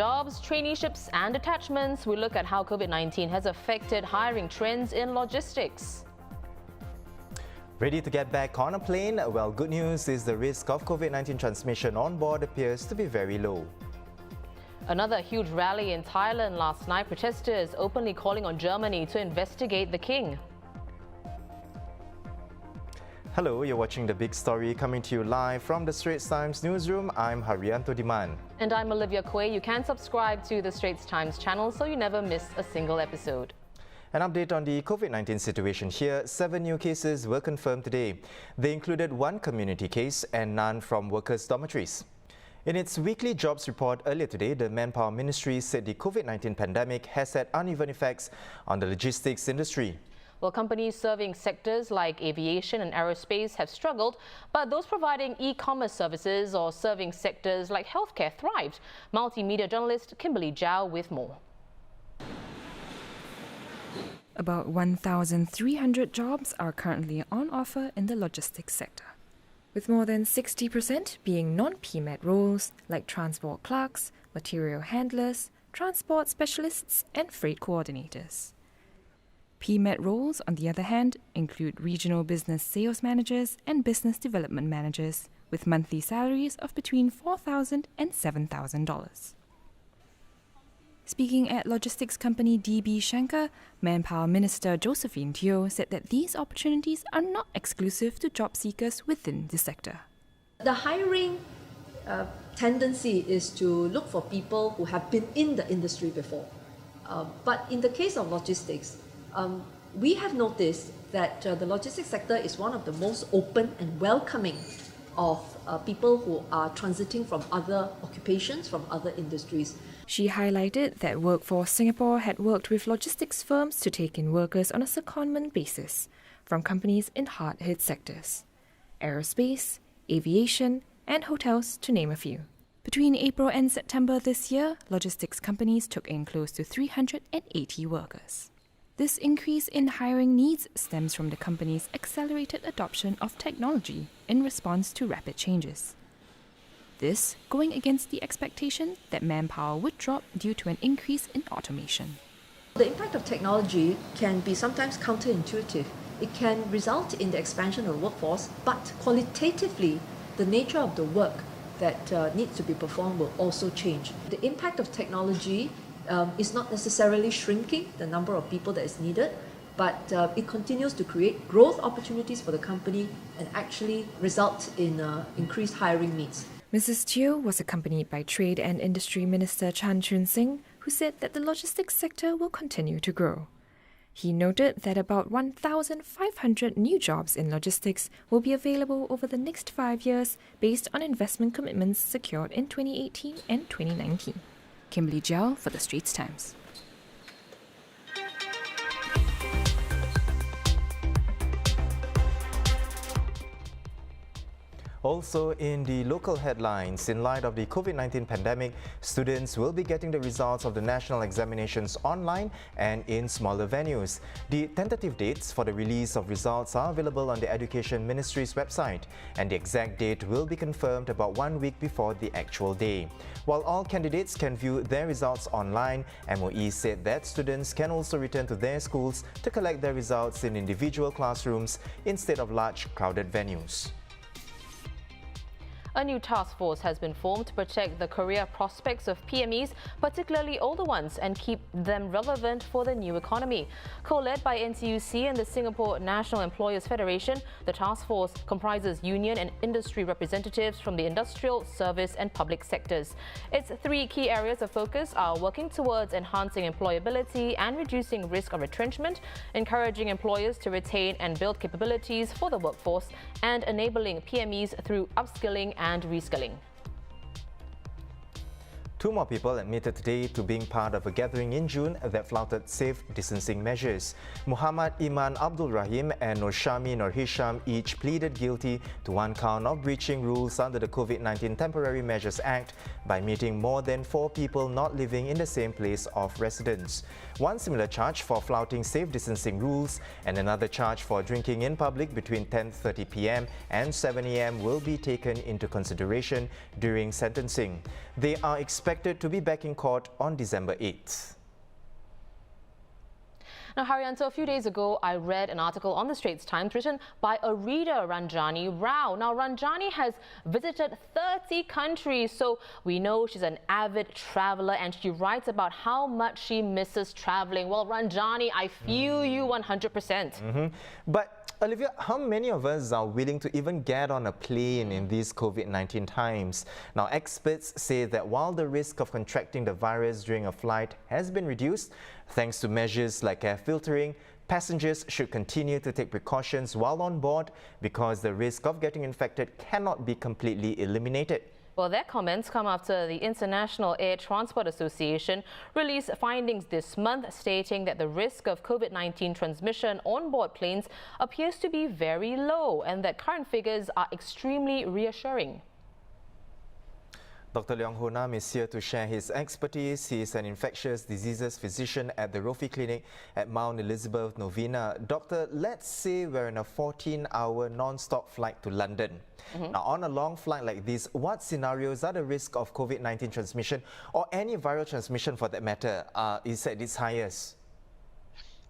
jobs, traineeships and attachments, we look at how COVID-19 has affected hiring trends in logistics. Ready to get back on a plane? Well, good news is the risk of COVID-19 transmission on board appears to be very low. Another huge rally in Thailand last night, protesters openly calling on Germany to investigate the king. Hello, you're watching The Big Story, coming to you live from the Straits Times newsroom. I'm Haryanto Diman. And I'm Olivia Quay. You can subscribe to the Straits Times channel so you never miss a single episode. An update on the COVID-19 situation here. 7 new cases were confirmed today. They included 1 community case and none from workers' dormitories. In its weekly jobs report earlier today, the Manpower Ministry said the COVID-19 pandemic has had uneven effects on the logistics industry. Well, companies serving sectors like aviation and aerospace have struggled, but those providing e-commerce services or serving sectors like healthcare thrived. Multimedia journalist Kimberly Zhao with more. About 1,300 jobs are currently on offer in the logistics sector, with more than 60% being non-PMET roles like transport clerks, material handlers, transport specialists and freight coordinators. PMET roles, on the other hand, include regional business sales managers and business development managers with monthly salaries of between $4,000 and $7,000. Speaking at logistics company DB Schenker, Manpower Minister Josephine Teo said that these opportunities are not exclusive to job seekers within the sector. The hiring tendency is to look for people who have been in the industry before. But in the case of logistics, we have noticed that the logistics sector is one of the most open and welcoming of people who are transiting from other occupations, from other industries. She highlighted that Workforce Singapore had worked with logistics firms to take in workers on a secondment basis from companies in hard-hit sectors: aerospace, aviation, and hotels, to name a few. Between April and September this year, logistics companies took in close to 380 workers. This increase in hiring needs stems from the company's accelerated adoption of technology in response to rapid changes. This going against the expectation that manpower would drop due to an increase in automation. The impact of technology can be sometimes counterintuitive. It can result in the expansion of the workforce, but qualitatively, the nature of the work that needs to be performed will also change. The impact of technology is not necessarily shrinking the number of people that is needed, but it continues to create growth opportunities for the company and actually result in increased hiring needs. Mrs. Teo was accompanied by Trade and Industry Minister Chan Chun Sing, who said that the logistics sector will continue to grow. He noted that about 1,500 new jobs in logistics will be available over the next 5 years based on investment commitments secured in 2018 and 2019. Kimberly Zhao for the Straits Times. Also in the local headlines, in light of the COVID-19 pandemic, students will be getting the results of the national examinations online and in smaller venues. The tentative dates for the release of results are available on the Education Ministry's website, and the exact date will be confirmed about 1 week before the actual day. While all candidates can view their results online, MOE said that students can also return to their schools to collect their results in individual classrooms instead of large crowded venues. A new task force has been formed to protect the career prospects of PMEs, particularly older ones, and keep them relevant for the new economy. Co-led by NTUC and the Singapore National Employers Federation, the task force comprises union and industry representatives from the industrial, service and public sectors. Its 3 key areas of focus are working towards enhancing employability and reducing risk of retrenchment, encouraging employers to retain and build capabilities for the workforce, and enabling PMEs through upskilling and reskilling. 2 more people admitted today to being part of a gathering in June that flouted safe distancing measures. Muhammad Iman Abdul Rahim and Norshami Nur Hisham each pleaded guilty to 1 count of breaching rules under the COVID-19 Temporary Measures Act by meeting more than 4 people not living in the same place of residence. 1 similar charge for flouting safe distancing rules and another charge for drinking in public between 10:30 p.m. and 7 a.m. will be taken into consideration during sentencing. They are expected expected to be back in court on December 8th. Now, Haryanto, a few days ago, I read an article on the Straits Times written by a reader, Ranjani Rao. Now, Ranjani has visited 30 countries, so we know she's an avid traveler, and she writes about how much she misses traveling. Well, Ranjani, I feel you 100%. But Olivia, how many of us are willing to even get on a plane in these COVID-19 times? Now, experts say that while the risk of contracting the virus during a flight has been reduced, thanks to measures like air filtering, passengers should continue to take precautions while on board because the risk of getting infected cannot be completely eliminated. Well, their comments come after the International Air Transport Association released findings this month stating that the risk of COVID-19 transmission on board planes appears to be very low and that current figures are extremely reassuring. Dr. Leong Ho Nam is here to share his expertise. He is an infectious diseases physician at the Rofi Clinic at Mount Elizabeth Novena. Doctor, let's say we're in a 14-hour non-stop flight to London. Now, on a long flight like this, what scenarios are the risk of COVID-19 transmission or any viral transmission for that matter is at its highest?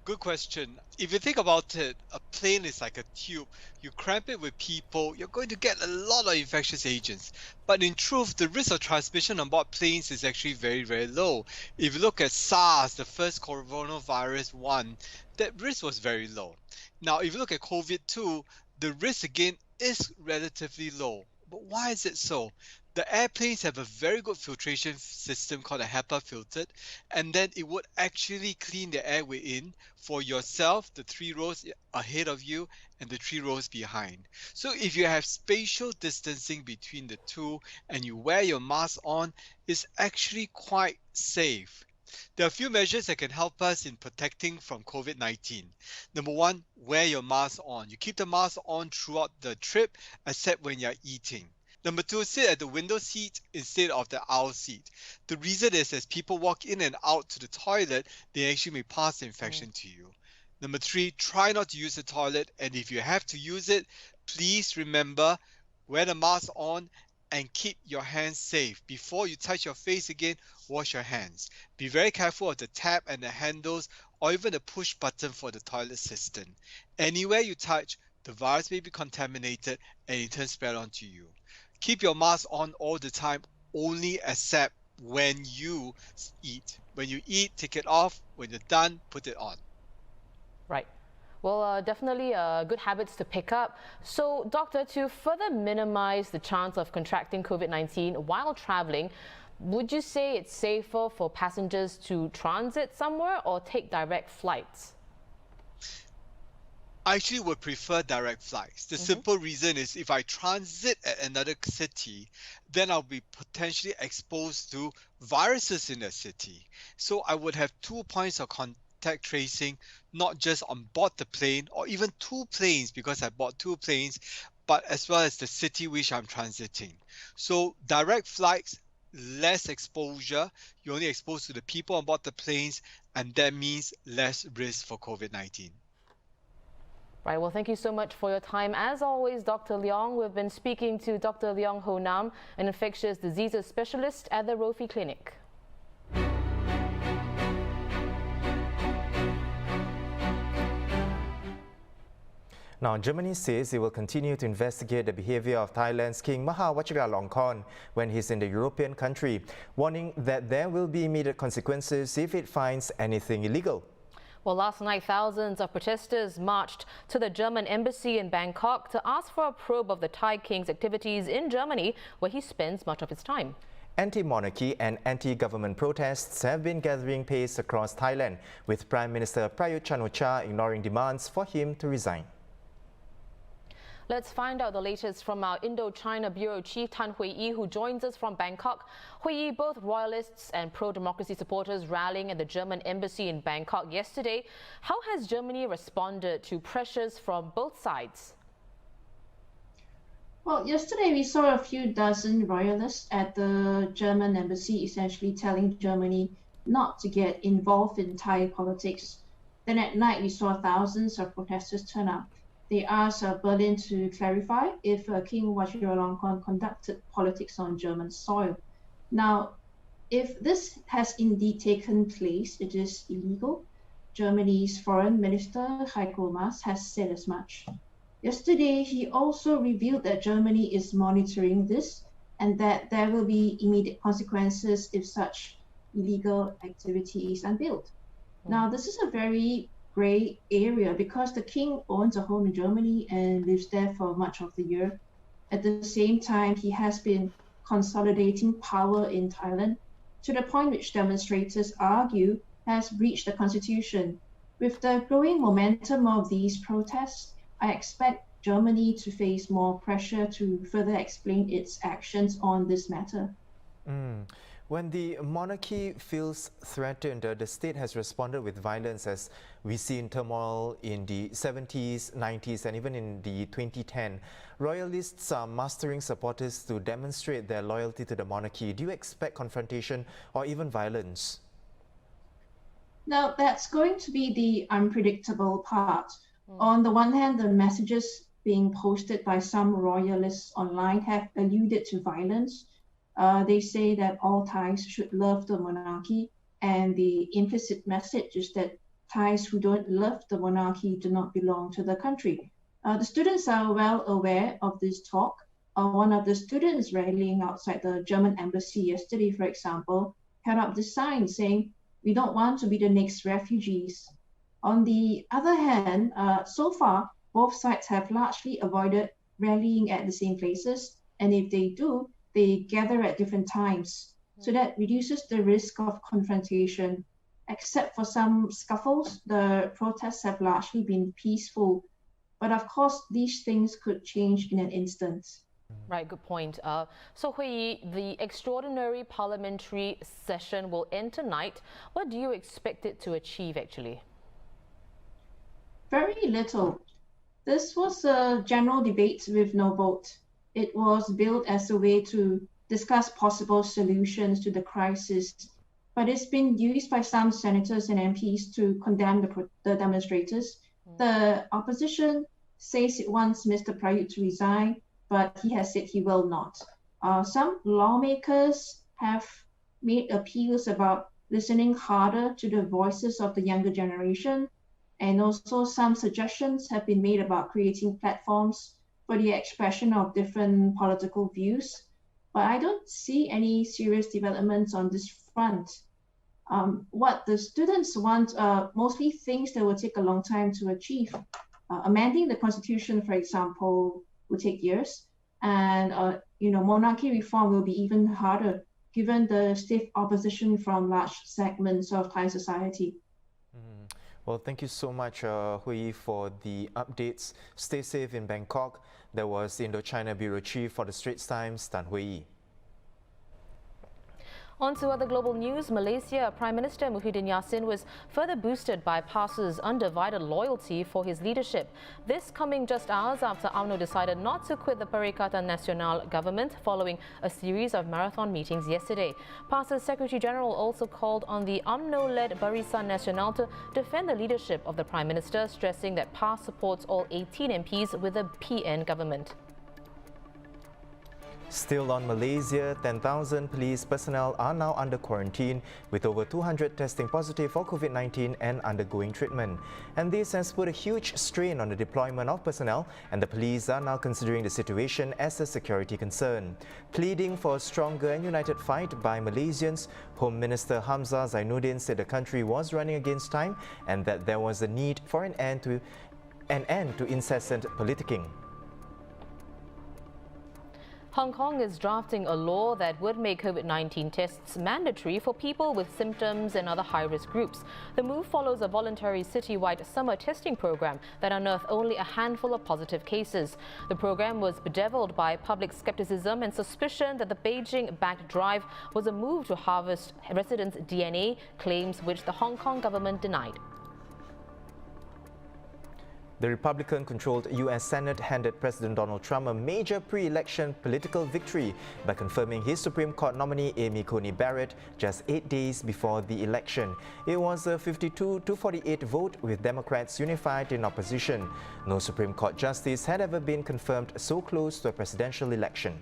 Good question. If you think about it, a plane is like a tube. You cramp it with people, you're going to get a lot of infectious agents. But in truth, the risk of transmission on board planes is actually very, very low. If you look at SARS, the first coronavirus one, that risk was very low. Now, if you look at COVID-2, the risk again is relatively low. But why is it so? The airplanes have a very good filtration system called a HEPA filter, and then it would actually clean the airway in for yourself, the 3 rows ahead of you, and the 3 rows behind. So if you have spatial distancing between the two and you wear your mask on, it's actually quite safe. There are a few measures that can help us in protecting from COVID-19. Number one, wear your mask on. You keep the mask on throughout the trip, except when you're eating. Number two, sit at the window seat instead of the aisle seat. The reason is as people walk in and out to the toilet, they actually may pass the infection to you. Number three, try not to use the toilet, and if you have to use it, please remember, wear the mask on and keep your hands safe. Before you touch your face again, wash your hands. Be very careful of the tap and the handles or even the push button for the toilet system. Anywhere you touch, the virus may be contaminated and in turn spread onto you. Keep your mask on all the time, only except when you eat. When you eat, take it off. When you're done, put it on. Right. Well, definitely good habits to pick up. So, doctor, to further minimize the chance of contracting COVID-19 while traveling, would you say it's safer for passengers to transit somewhere or take direct flights? I actually would prefer direct flights. The simple reason is if I transit at another city, then I'll be potentially exposed to viruses in that city. So I would have 2 points of contact tracing, not just on board the plane or even 2 planes because I bought 2 planes, but as well as the city which I'm transiting. So direct flights, less exposure. You're only exposed to the people on board the planes, and that means less risk for COVID-19. Right, well, thank you so much for your time. As always, Dr. Leong, we've been speaking to Dr. Leong Ho Nam, an infectious diseases specialist at the Rofi Clinic. Now, Germany says it will continue to investigate the behavior of Thailand's King Maha Vajiralongkorn when he's in the European country, warning that there will be immediate consequences if it finds anything illegal. Well, last night, thousands of protesters marched to the German embassy in Bangkok to ask for a probe of the Thai king's activities in Germany, where he spends much of his time. Anti-monarchy and anti-government protests have been gathering pace across Thailand, with Prime Minister Prayut Chan-o-cha ignoring demands for him to resign. Let's find out the latest from our Indo-China Bureau Chief Tan Hui-yi, who joins us from Bangkok. Hui-yi, both royalists and pro-democracy supporters rallying at the German embassy in Bangkok yesterday. How has Germany responded to pressures from both sides? Well, yesterday we saw a few dozen royalists at the German embassy essentially telling Germany not to get involved in Thai politics. Then at night we saw thousands of protesters turn up. They asked Berlin to clarify if King Vajiralongkorn conducted politics on German soil. Now, If this has indeed taken place, it is illegal. Germany's Foreign Minister Heiko Maas has said as much. Yesterday, he also revealed that Germany is monitoring this and that there will be immediate consequences if such illegal activity is unveiled. Now, this is a very gray area because the king owns a home in Germany and lives there for much of the year. At the same time, he has been consolidating power in Thailand to the point which demonstrators argue has breached the constitution. With the growing momentum of these protests, I expect Germany to face more pressure to further explain its actions on this matter. When the monarchy feels threatened, the state has responded with violence, as we see in turmoil in the 70s, 90s and even in the 2010. Royalists are mustering supporters to demonstrate their loyalty to the monarchy. Do you expect confrontation or even violence? Now, that's going to be the unpredictable part. On the one hand, the messages being posted by some royalists online have alluded to violence. They say that all Thais should love the monarchy, and the implicit message is that Thais who don't love the monarchy do not belong to the country. The students are well aware of this talk. One of the students rallying outside the German embassy yesterday, for example, held up this sign saying, "We don't want to be the next refugees." On the other hand, so far, both sides have largely avoided rallying at the same places, and if they do, they gather at different times. So that reduces the risk of confrontation. Except for some scuffles, the protests have largely been peaceful. But of course, these things could change in an instant. Right, good point. So Hui, the extraordinary parliamentary session will end tonight. What do you expect it to achieve actually? Very little. This was a general debate with no vote. It was built as a way to discuss possible solutions to the crisis, but it's been used by some senators and MPs to condemn the demonstrators. The opposition says it wants Mr. Prayut to resign, but he has said he will not. Some lawmakers have made appeals about listening harder to the voices of the younger generation, and also some suggestions have been made about creating platforms for the expression of different political views. But I don't see any serious developments on this front. What the students want are mostly things that will take a long time to achieve. Amending the constitution, for example, will take years, and monarchy reform will be even harder given the stiff opposition from large segments of Thai society. Well, thank you so much, Hui, for the updates. Stay safe in Bangkok. That was Indochina Bureau Chief for the Straits Times, Tan Hui. On to other global news. Malaysia Prime Minister Muhyiddin Yassin was further boosted by PAS's undivided loyalty for his leadership. This coming just hours after UMNO decided not to quit the Perikatan Nasional government following a series of marathon meetings yesterday. PAS's Secretary General also called on the UMNO-led Barisan Nasional to defend the leadership of the Prime Minister, stressing that PAS supports all 18 MPs with the PN government. Still on Malaysia, 10,000 police personnel are now under quarantine, with over 200 testing positive for Covid-19 and undergoing treatment. And this has put a huge strain on the deployment of personnel, and the police are now considering the situation as a security concern. Pleading for a stronger and united fight by Malaysians, Home Minister Hamzah Zainuddin said the country was running against time and that there was a need for an end to incessant politicking. Hong Kong is drafting a law that would make Covid-19 tests mandatory for people with symptoms and other high-risk groups. The move follows a voluntary citywide summer testing program that unearthed only a handful of positive cases. The program was bedeviled by public skepticism and suspicion that the Beijing-backed drive was a move to harvest residents' DNA, claims which the Hong Kong government denied. The Republican-controlled U.S. Senate handed President Donald Trump a major pre-election political victory by confirming his Supreme Court nominee Amy Coney Barrett just 8 days before the election. It was a 52-48 vote with Democrats unified in opposition. No Supreme Court justice had ever been confirmed so close to a presidential election.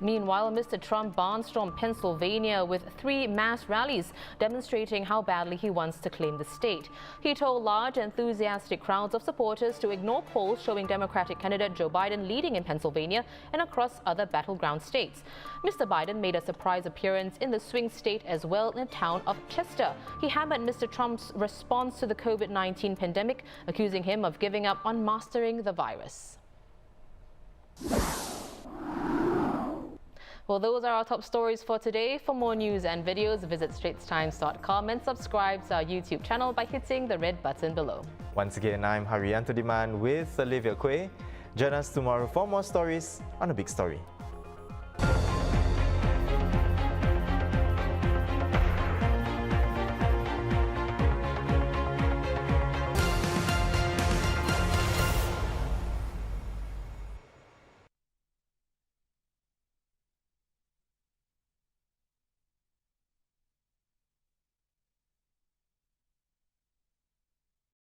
Meanwhile, Mr. Trump barnstormed Pennsylvania with 3 mass rallies demonstrating how badly he wants to claim the state. He told large, enthusiastic crowds of supporters to ignore polls showing Democratic candidate Joe Biden leading in Pennsylvania and across other battleground states. Mr. Biden made a surprise appearance in the swing state as well in the town of Chester. He hammered Mr. Trump's response to the COVID-19 pandemic, accusing him of giving up on mastering the virus. Well, those are our top stories for today. For more news and videos, visit straitstimes.com and subscribe to our YouTube channel by hitting the red button below. Once again, I'm Haryanto Diman with Olivia Quay. Join us tomorrow for more stories on The Big Story.